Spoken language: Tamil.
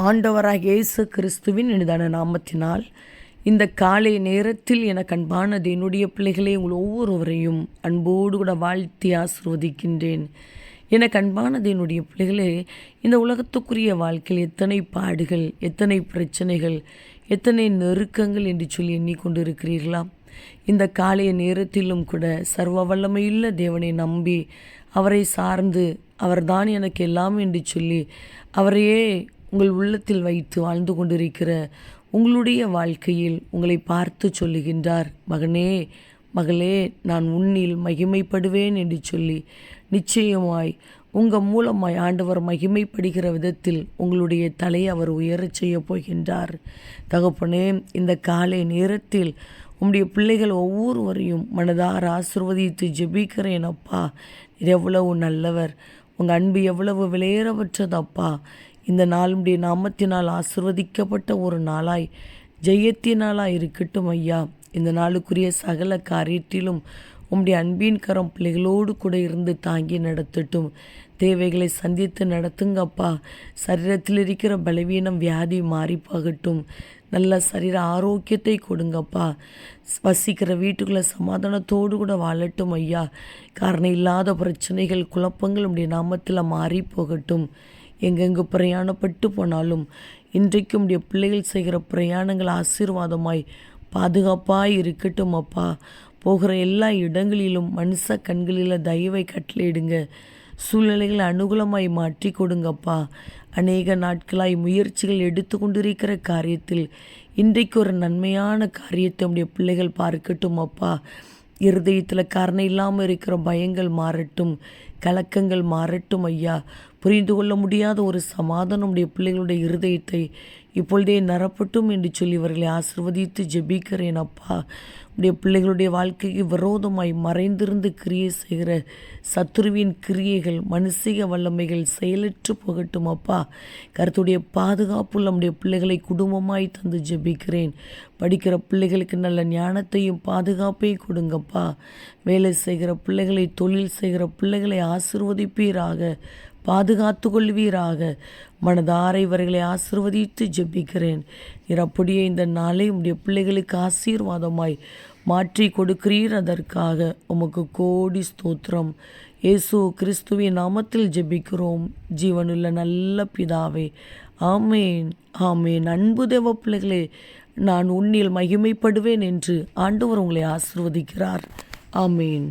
ஆண்டவராகிய இயேசு கிறிஸ்துவின் இனிதான நாமத்தினால் இந்த காலை நேரத்தில் எனக்கு அன்பானது என்னுடைய பிள்ளைகளே, உங்கள் ஒவ்வொருவரையும் அன்போடு கூட வாழ்த்தி ஆசிர்வதிக்கின்றேன். எனக்கு அன்பானது என்னுடைய பிள்ளைகளே, இந்த உலகத்துக்குரிய வாழ்க்கையில் எத்தனை பாடுகள், எத்தனை பிரச்சனைகள், எத்தனை நெருக்கங்கள் என்று சொல்லி எண்ணிக்கொண்டிருக்கிறீர்களா? இந்த காலைய நேரத்திலும் கூட சர்வ வல்லமையுள்ள தேவனை நம்பி அவரை சார்ந்து அவர்தான் எனக்கு எல்லாம் என்று சொல்லி அவரையே உங்கள் உள்ளத்தில் வைத்து வாழ்ந்து கொண்டிருக்கிற உங்களுடைய வாழ்க்கையில் உங்களை பார்த்து சொல்லுகின்றார், மகனே மகளே, நான் உன்னில் மகிமைப்படுவேன் என்று சொல்லி நிச்சயமாய் உங்கள் மூலமாய் ஆண்டவர் மகிமைப்படுகிற விதத்தில் உங்களுடைய தலையை அவர் உயரச் செய்ய போகின்றார். தகப்பனே, இந்த காலை நேரத்தில் உம்முடைய பிள்ளைகள் ஒவ்வொருவரையும் மனதார ஆசிர்வதித்து ஜெபிக்கிறேன். அப்பா, இது எவ்வளவு நல்லவர், உங்கள் அன்பு எவ்வளவு விலையேறப்பட்டதப்பா. இந்த நாள் உடைய நாமத்தினால் ஆசிர்வதிக்கப்பட்ட ஒரு நாளாய், ஜெயத்தினாலாய் இருக்கட்டும் ஐயா. இந்த நாளுக்குரிய சகல காரியத்திலும் உம்முடைய அன்பின் கரம் பிள்ளைகளோடு கூட இருந்து தாங்கி நடத்தட்டும். தேவைகளை சந்தித்து நடத்துங்கப்பா. சரீரத்தில் இருக்கிற பலவீனம், வியாதி மாறி போகட்டும். நல்ல சரீர ஆரோக்கியத்தை கொடுங்கப்பா. வசிக்கிற வீட்டுக்குள்ளே சமாதானத்தோடு கூட வாழட்டும் ஐயா. காரணம் இல்லாத பிரச்சனைகள், குழப்பங்கள் உம்முடைய நாமத்தில் மாறி போகட்டும். எங்கெங்கு பிரயாணப்பட்டு போனாலும் இன்றைக்கும் உடைய பிள்ளைகள் செய்கிற பிரயாணங்கள் ஆசீர்வாதமாய் பாதுகாப்பாய் இருக்கட்டும் அப்பா. போகிற எல்லா இடங்களிலும் மனுஷ கண்களில் தயவை கட்டளையிடுங்க. சூழ்நிலைகளை அனுகூலமாய் மாற்றி கொடுங்கப்பா. அநேக நாட்களாய் முயற்சிகள் எடுத்து கொண்டிருக்கிற காரியத்தில் இன்றைக்கு ஒரு நன்மையான காரியத்தை உடைய பிள்ளைகள் பார்க்கட்டும் அப்பா. இருதயத்தில் காரணம் இல்லாமல் இருக்கிற பயங்கள் மாறட்டும், கலக்கங்கள் மாறட்டும் ஐயா. புரிந்து கொள்ள முடியாத ஒரு சமாதானம் உடைய பிள்ளைகளுடைய இருதயத்தை இப்பொழுதே நிரப்பட்டும் என்று சொல்லி இவர்களை ஆசிர்வதித்து ஜெபிக்கிறேன் அப்பா. உடைய பிள்ளைகளுடைய வாழ்க்கைக்கு விரோதமாய் மறைந்திருந்து கிரியை செய்கிற சத்துருவின் கிரியைகள், மனுஷிக வல்லமைகள் செயலற்று போகட்டும் அப்பா. கர்த்தருடைய பாதுகாப்புள்ள நம்முடைய பிள்ளைகளை குடும்பமாய் தந்து ஜெபிக்கிறேன். படிக்கிற பிள்ளைகளுக்கு நல்ல ஞானத்தையும் பாதுகாப்பையும் கொடுங்கப்பா. வேலை செய்கிற பிள்ளைகளை, தொழில் செய்கிற பிள்ளைகளை ஆசிர்வதிப்பீராக, பாதுகாத்து கொள்வீராக. மனதார இவர்களை ஆசிர்வதித்து ஜெபிக்கிறேன். நீர் அப்படியே இந்த நாளை உம்முடைய பிள்ளைகளுக்கு ஆசீர்வாதமாய் மாற்றி கொடுக்கிறீர். அதற்காக உமக்கு கோடி ஸ்தோத்திரம். இயேசு கிறிஸ்துவின் நாமத்தில் ஜெபிக்கிறோம் ஜீவனுள்ள நல்ல பிதாவே, ஆமேன் ஆமேன். அன்பு தேவ பிள்ளைகளே, நான் உன்னில் மகிமைப்படுவேன் என்று ஆண்டவர் உங்களை ஆசிர்வதிக்கிறார். ஆமேன்.